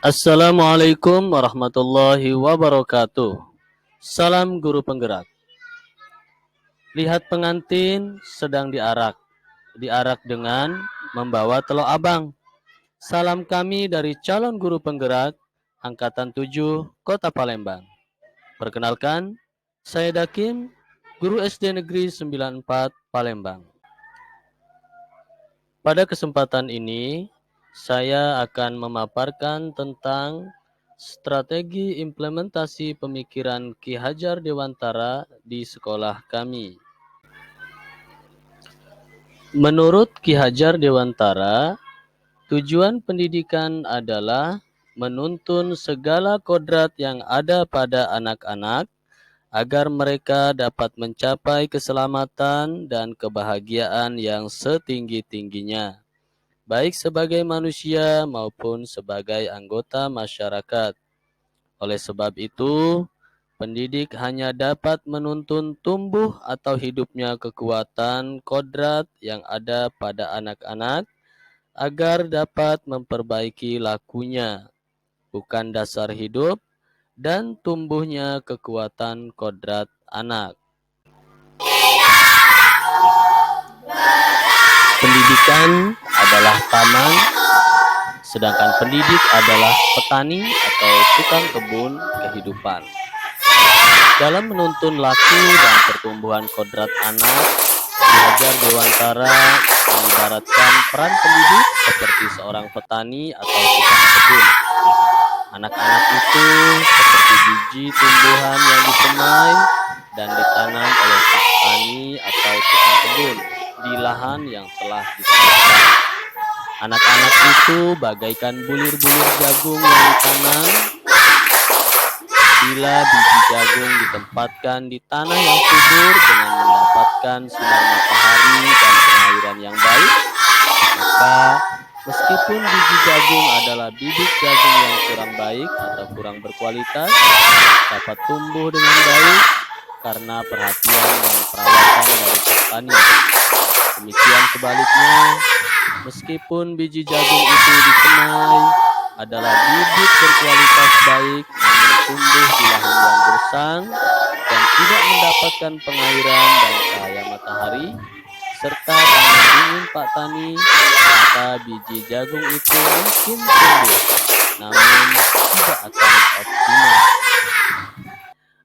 Assalamualaikum warahmatullahi wabarakatuh. Salam guru penggerak. Lihat pengantin sedang diarak. Diarak dengan membawa telur abang. Salam kami dari calon guru penggerak Angkatan 7 Kota Palembang. Perkenalkan, saya Dakim, guru SD Negeri 94 Palembang. Pada kesempatan ini, saya akan memaparkan tentang strategi implementasi pemikiran Ki Hajar Dewantara di sekolah kami. Menurut Ki Hajar Dewantara, tujuan pendidikan adalah menuntun segala kodrat yang ada pada anak-anak agar mereka dapat mencapai keselamatan dan kebahagiaan yang setinggi-tingginya, baik sebagai manusia maupun sebagai anggota masyarakat. Oleh sebab itu, pendidik hanya dapat menuntun tumbuh atau hidupnya kekuatan kodrat yang ada pada anak-anak agar dapat memperbaiki lakunya, bukan dasar hidup dan tumbuhnya kekuatan kodrat anak. Pendidikan adalah taman, sedangkan pendidik adalah petani atau tukang kebun kehidupan. Dalam menuntun laku dan pertumbuhan kodrat anak, Ki Hajar Dewantara mengibaratkan peran pendidik seperti seorang petani atau tukang kebun. Anak-anak itu seperti biji tumbuhan yang disemai dan ditanam oleh petani atau tukang kebun di lahan yang telah disiapkan. Anak-anak itu bagaikan bulir-bulir jagung yang ditanam. Bila biji jagung ditempatkan di tanah yang subur dengan mendapatkan sinar matahari dan pengairan yang baik, maka meskipun biji jagung adalah bibit jagung yang kurang baik atau kurang berkualitas, dapat tumbuh dengan baik karena perhatian dan perawatan dari petani. Demikian sebaliknya, meskipun biji jagung itu disemai adalah bibit berkualitas baik, namun tumbuh di lahan yang gersang dan tidak mendapatkan pengairan dan cahaya matahari, serta tanah dingin Pak Tani, maka biji jagung itu mungkin tumbuh, namun tidak akan optimal.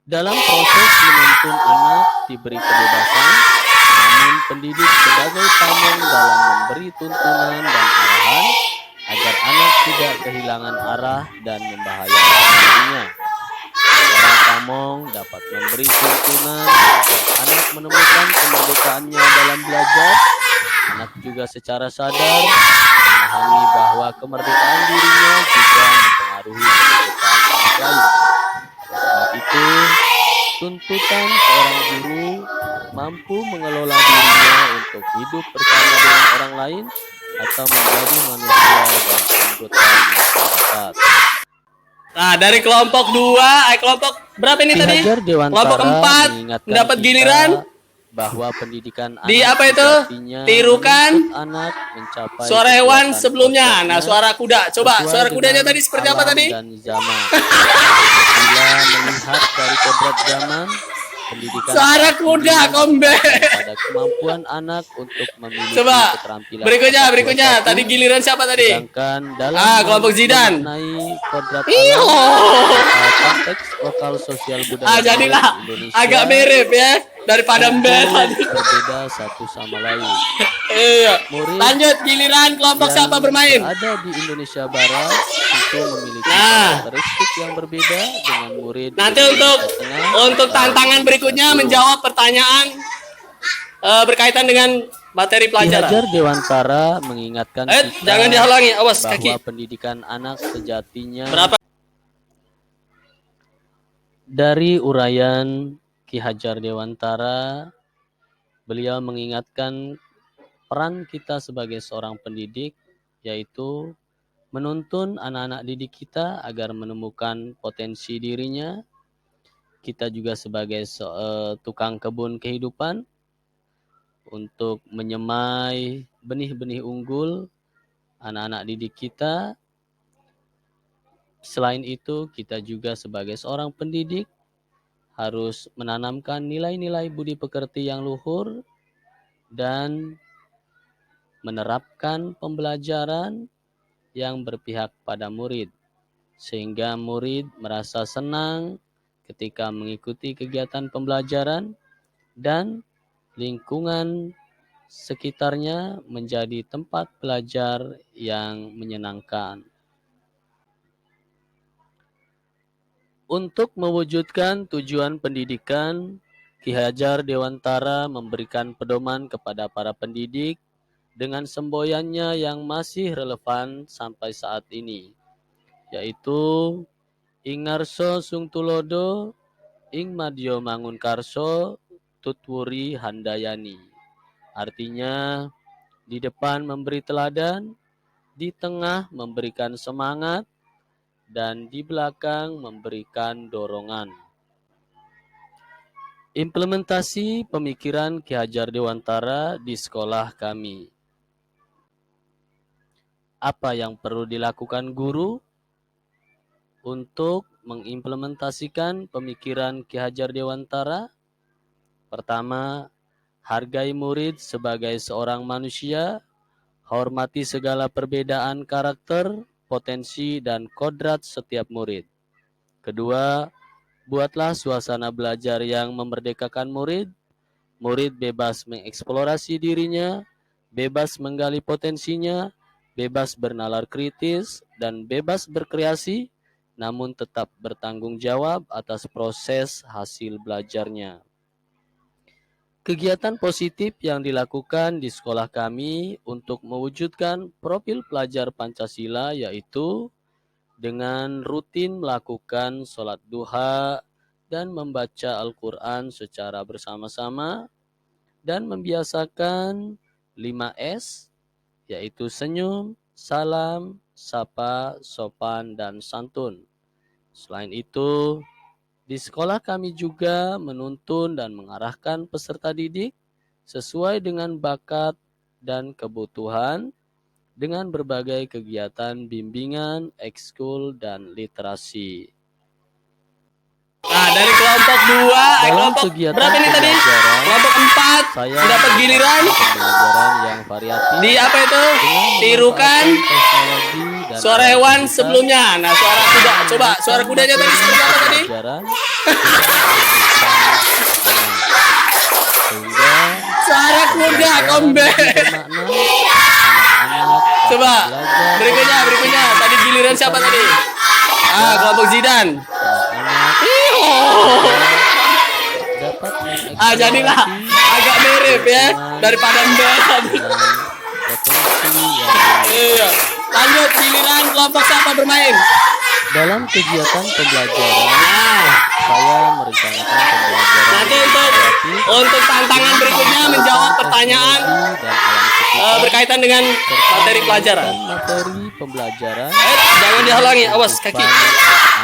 Dalam proses menuntun anak diberi kebebasan, namun pendidik sebagai pamong dalam memberi tuntunan dan arahan agar anak tidak kehilangan arah dan membahayakan dirinya. Seorang pamong dapat memberi tuntunan agar anak menemukan kemerdekaannya dalam belajar. Anak juga secara sadar memahami bahwa kemerdekaan dirinya juga mempengaruhi kemerdekaan anak lain. Sebab itu, tuntutan seorang guru mampu mengelola dirinya untuk hidup bersama dengan orang lain atau menjadi manusia dan anggota masyarakat. Nah, dari kelompok 2, kelompok berapa ini Ki tadi? Hajar Kelompok Dewantara 4 mengingatkan mendapat kita giliran bahwa pendidikan di anak apa itu? sejatinya Tirukan menuntut anak mencapai suara hewan kekuatan sebelumnya. Nah, kodratnya suara kuda. Coba sesuai suara kudanya dengan tadi seperti apa alam tadi? dan zaman. Bila melihat dari kodrat zaman, pendidikan Suara saat kuda ini kombe. berdasarkan pada kemampuan anak untuk memiliki Coba keterampilan berikutnya. Tadi 421, giliran siapa tadi? sedangkan dalam Kelompok Zidan. memaknai kodrat Iyo. alam atau konteks lokal sosial budaya murid Jadilah agak Indonesia mirip ya daripada tentu mbak tadi. berbeda satu sama lain. Iya. Murid Lanjut giliran kelompok yang siapa bermain? berada di Indonesia Barat tentu memiliki Nah, karakteristik yang berbeda dengan murid di nanti Indonesia Tengah untuk atau tantangan Indonesia berikutnya Timur. menjawab pertanyaan berkaitan dengan materi Ki pelajaran. Hajar Dewantara mengingatkan kita Jangan dihalangi, awas bahwa kaki. pendidikan anak sejatinya Berapa? dari uraian Ki Hajar Dewantara, beliau mengingatkan peran kita sebagai seorang pendidik, yaitu menuntun anak-anak didik kita agar menemukan potensi dirinya. Kita juga sebagai tukang kebun kehidupan untuk menyemai benih-benih unggul anak-anak didik kita Selain itu, kita juga sebagai seorang pendidik harus menanamkan nilai-nilai budi pekerti yang luhur dan menerapkan pembelajaran yang berpihak pada murid, sehingga murid merasa senang ketika mengikuti kegiatan pembelajaran dan lingkungan sekitarnya menjadi tempat belajar yang menyenangkan. Untuk mewujudkan tujuan pendidikan, Ki Hajar Dewantara memberikan pedoman kepada para pendidik dengan semboyannya yang masih relevan sampai saat ini, yaitu Ingarso Sungtulodo, Ing Madyo Mangunkarso, Tutwuri Handayani. Artinya, di depan memberi teladan, di tengah memberikan semangat, dan di belakang memberikan dorongan. Implementasi pemikiran Ki Hajar Dewantara di sekolah kami. Apa yang perlu dilakukan guru untuk mengimplementasikan pemikiran Ki Hajar Dewantara? Pertama, hargai murid sebagai seorang manusia, hormati segala perbedaan karakter, potensi, dan kodrat setiap murid. Kedua, buatlah suasana belajar yang memerdekakan murid. Murid bebas mengeksplorasi dirinya, bebas menggali potensinya, bebas bernalar kritis, dan bebas berkreasi, namun tetap bertanggung jawab atas proses hasil belajarnya. Kegiatan positif yang dilakukan di sekolah kami untuk mewujudkan profil pelajar Pancasila yaitu dengan rutin melakukan sholat duha dan membaca Al-Quran secara bersama-sama dan membiasakan 5S yaitu senyum, salam, sapa, sopan, dan santun. Selain itu, di sekolah kami juga menuntun dan mengarahkan peserta didik sesuai dengan bakat dan kebutuhan dengan berbagai kegiatan bimbingan, ekskul, dan literasi. Nah, dari kelompok 2, Dalam kelompok kegiatan berapa ini tadi? pembelajaran, Kelompok 4 saya dapat giliran pembelajaran yang variatif di apa itu? dengan Tirukan memanfaatkan teknologi dan suara alat hewan digital sebelumnya. Nah, suara kuda. Coba suara kudanya tadi seperti apa tadi? pembelajaran dengan kehidupan anak. Sehingga Suara kuda kombe. bermakna anak-anak Coba belajar berikutnya. Tadi giliran siapa tadi? Ah, kelompok Zidan. dapat Ah, jadilah agak mirip ya daripada Mbak. potensi yang Iya. Lanjut giliran kelompok siapa bermain? dalam kegiatan pembelajaran Nah, saya merencanakan pembelajaran nanti untuk tantangan berikutnya menjawab pertanyaan dan alam sekitar berkaitan dengan materi pelajaran. materi pembelajaran Jangan dihalangi, awas kaki.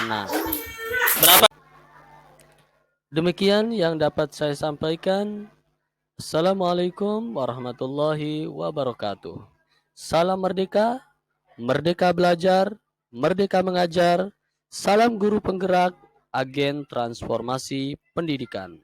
anak. Berapa? Demikian yang dapat saya sampaikan. Assalamualaikum warahmatullahi wabarakatuh. Salam merdeka, merdeka belajar, merdeka mengajar. Salam guru penggerak, agen transformasi pendidikan.